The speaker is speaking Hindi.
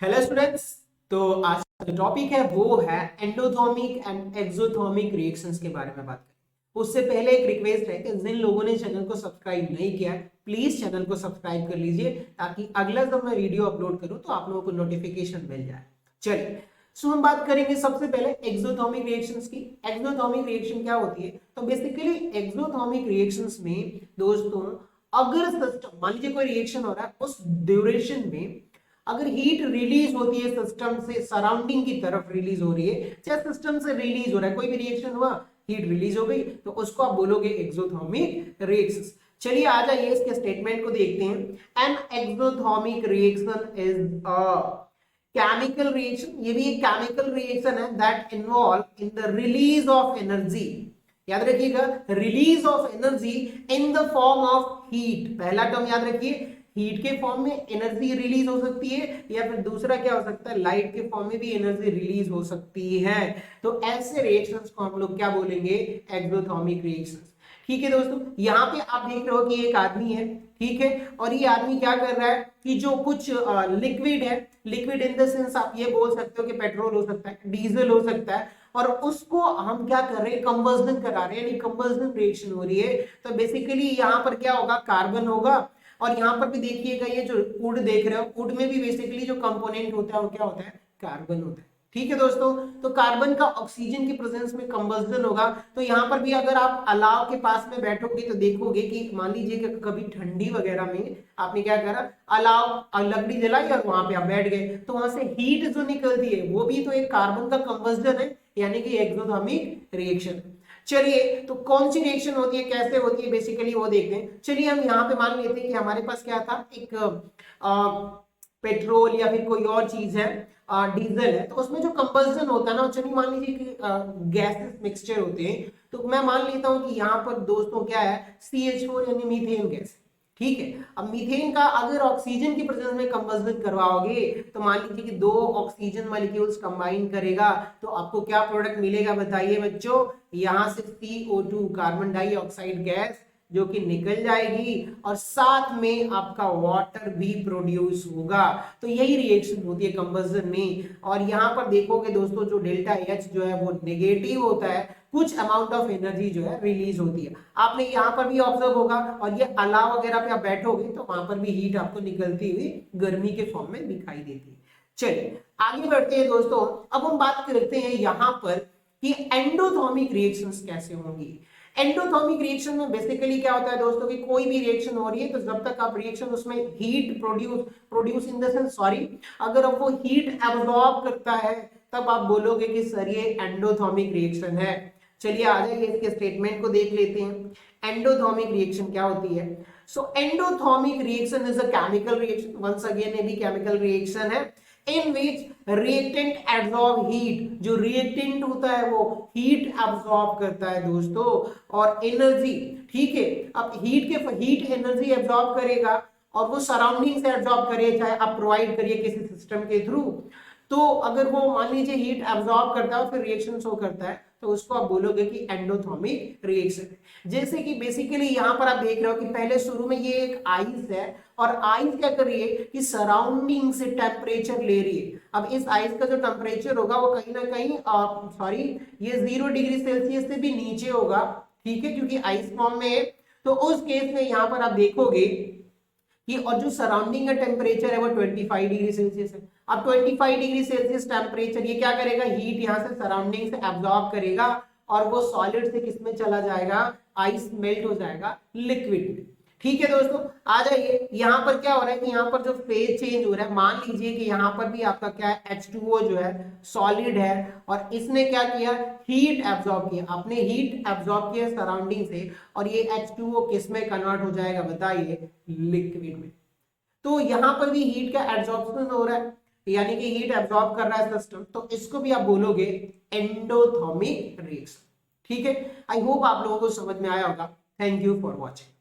Hello students. तो आज का जो टॉपिक है वो है एंडोथर्मिक एंड एक्सोथर्मिक रिएक्शंस के बारे में बात करें। उससे पहले एक रिक्वेस्ट है कि जिन लोगों ने चैनल को सब्सक्राइब नहीं किया है प्लीज चैनल को सब्सक्राइब कर लीजिए ताकि अगला जब मैं वीडियो अपलोड करूं तो आप लोगों को नोटिफिकेशन मिल जाए। चलिए सो हम बात करेंगे सबसे पहले एक्सोथर्मिक रिएक्शंस की। एक्सोथर्मिक रिएक्शन क्या होती है? तो बेसिकली एक्सोथर्मिक रिएक्शंस में दोस्तों अगर सिस्टम मान लीजिए कोई रिएक्शन हो रहा है उस ड्यूरेशन में अगर हीट रिलीज होती है सिस्टम से सराउंडिंग की तरफ रिलीज हो रही है, चाहे सिस्टम से रिलीज हो रहा है, कोई भी रिएक्शन हुआ हीट रिलीज हो गई तो उसको आप बोलोगे एक्सोथर्मिक रिएक्शंस। चलिए आ जाइए इसके स्टेटमेंट को देखते हैं। An exothermic reaction is a chemical reaction, ये भी एक केमिकल रिएक्शन है that involve in the release of energy. याद रखिएगा, release of energy in the form of heat. पहला टर्म याद रखिए, हीट के फॉर्म में एनर्जी रिलीज हो सकती है या फिर दूसरा क्या हो सकता है, लाइट के फॉर्म में भी एनर्जी रिलीज हो सकती है। तो ऐसे रिएक्शंस को हम लोग क्या बोलेंगे? Exothermic reactions. ठीक है दोस्तों, यहाँ पे आप देख रहे हो कि एक आदमी है, ठीक है, और ये आदमी क्या कर रहा है कि जो कुछ लिक्विड है, लिक्विड इन द सेंस आप ये बोल सकते हो कि पेट्रोल हो सकता है, डीजल हो सकता है, और उसको हम क्या कर रहे हैं? कंबस्टन करा रहे हैं, यानी कंबस्टन रिएक्शन हो रही है। तो बेसिकली यहाँ पर क्या होगा? कार्बन होगा। और यहाँ पर भी देखिएगा ये जो वुड देख रहे हो, वुड में भी बेसिकली जो कंपोनेंट होता है वो क्या होता है? कार्बन होता है। ठीक है दोस्तों, तो कार्बन का ऑक्सीजन की प्रेजेंस में कंबस्टन होगा। तो यहाँ पर भी अगर आप अलाव के पास में बैठोगे तो देखोगे कि मान लीजिए कि कभी ठंडी वगैरह में आपने क्या करा, अलाव लकड़ी जलाई और वहां पे आप बैठ गए, तो वहां से हीट जो निकलती है वो भी तो एक कार्बन का कंबस्टन है, यानी कि एक्सोथर्मिक रिएक्शन। चलिए तो कौन सी रिएक्शन होती है, कैसे होती है, बेसिकली वो देखते हैं। चलिए हम यहाँ पे मान लेते हैं कि हमारे पास क्या था, एक पेट्रोल या फिर कोई और चीज है, डीजल है, तो उसमें जो कंबस्टन होता है ना, चलिए मान लीजिए कि गैसेस मिक्सचर होते हैं, तो मैं मान लेता हूं कि यहाँ पर दोस्तों क्या है, CH4 यानी मीथेन गैस। ठीक है, अब मीथेन का अगर ऑक्सीजन की प्रेजेंस में कंबस्टन करवाओगे तो मान लीजिए कि दो ऑक्सीजन मॉलिक्यूल्स कंबाइन करेगा तो आपको क्या प्रोडक्ट मिलेगा? बताइए बच्चों। यहां से CO2 कार्बन डाइऑक्साइड गैस जो कि निकल जाएगी और साथ में आपका वाटर भी प्रोड्यूस होगा। तो यही रिएक्शन होती है कंबस्टन में। और यहाँ पर देखोगे दोस्तों जो डेल्टा H जो है वो नेगेटिव होता है, कुछ अमाउंट ऑफ एनर्जी जो है रिलीज होती है। आपने यहाँ पर भी ऑब्जर्व होगा, और ये अलाव वगैरह पे आप बैठोगे तो वहां पर भी हीट आपको निकलती हुई गर्मी के फॉर्म में दिखाई देती है। चलिए आगे बढ़ते हैं दोस्तों। अब हम बात करते हैं यहाँ पर कि एंडोथर्मिक रिएक्शंस कैसे होंगी। एंडोथर्मिक रिएक्शन में बेसिकली क्या होता है दोस्तों कि कोई भी रिएक्शन हो रही है तो जब तक आप रिएक्शन उसमें heat produce in the sense sorry, अगर अब वो हीट एब्जॉर्ब करता है तब आप बोलोगे कि सर ये एंडोथर्मिक रिएक्शन है। चलिए आ जाइए इसके स्टेटमेंट को देख लेते हैं। एंडोथर्मिक रिएक्शन क्या होती है? So endothermic reaction is a chemical reaction, once again ये भी केमिकल रिएक्शन है, in which reactant absorb heat. जो रिएक्टेंट होता है वो हीट एब्जॉर्ब करता है दोस्तों, और एनर्जी। ठीक है, अब हीट एनर्जी एब्जॉर्ब करेगा और वो सराउंडिंग से एब्जॉर्ब करे, चाहे आप प्रोवाइड करिए किसी सिस्टम के थ्रू। तो अगर वो मान लीजिए हीट एब्जॉर्ब करता है और फिर रिएक्शन शो करता है तो उसको आप बोलोगे कि एंडोथर्मिक रिएक्शन है। जैसे कि बेसिकली यहाँ पर आप देख रहे हो कि पहले शुरू में ये एक आइस है और आइस क्या कर रही है कि सराउंडिंग से टेम्परेचर ले रही है। अब इस आइस का जो टेम्परेचर होगा वो कहीं ना कहीं सॉरी ये 0 डिग्री सेल्सियस से भी नीचे होगा। ठीक है, क्योंकि आइस फॉर्म में है। तो उस केस में यहाँ पर आप देखोगे कि और जो सराउंडिंग का टेम्परेचर है वो 25 डिग्री सेल्सियस है। अब 25 डिग्री सेल्सियस टेम्परेचर ये क्या करेगा? हीट यहाँ से सराउंडिंग से एब्जॉर्ब करेगा और वो सॉलिड से किस में चला जाएगा? आइस मेल्ट हो जाएगा लिक्विड में। ठीक है दोस्तों, आ जाइए यहाँ पर क्या हो रहा है कि यहाँ पर जो फेज चेंज हो रहा है, मान लीजिए कि यहाँ पर भी आपका क्या है, H2O जो है सॉलिड है और इसने क्या किया? हीट एब्जॉर्ब किया। आपने हीट एब्जॉर्ब किया सराउंडिंग से और ये H2O किस में कन्वर्ट हो जाएगा? बताइए, लिक्विड में। तो यहां पर भी हीट का एब्जॉर्प्शन हो रहा है, यानी कि हीट एब्जॉर्ब कर रहा है सिस्टम, तो इसको भी आप बोलोगे एंडोथर्मिक रिएक्शन। ठीक है, आई होप आप लोगों को समझ में आया होगा। Thank you for watching.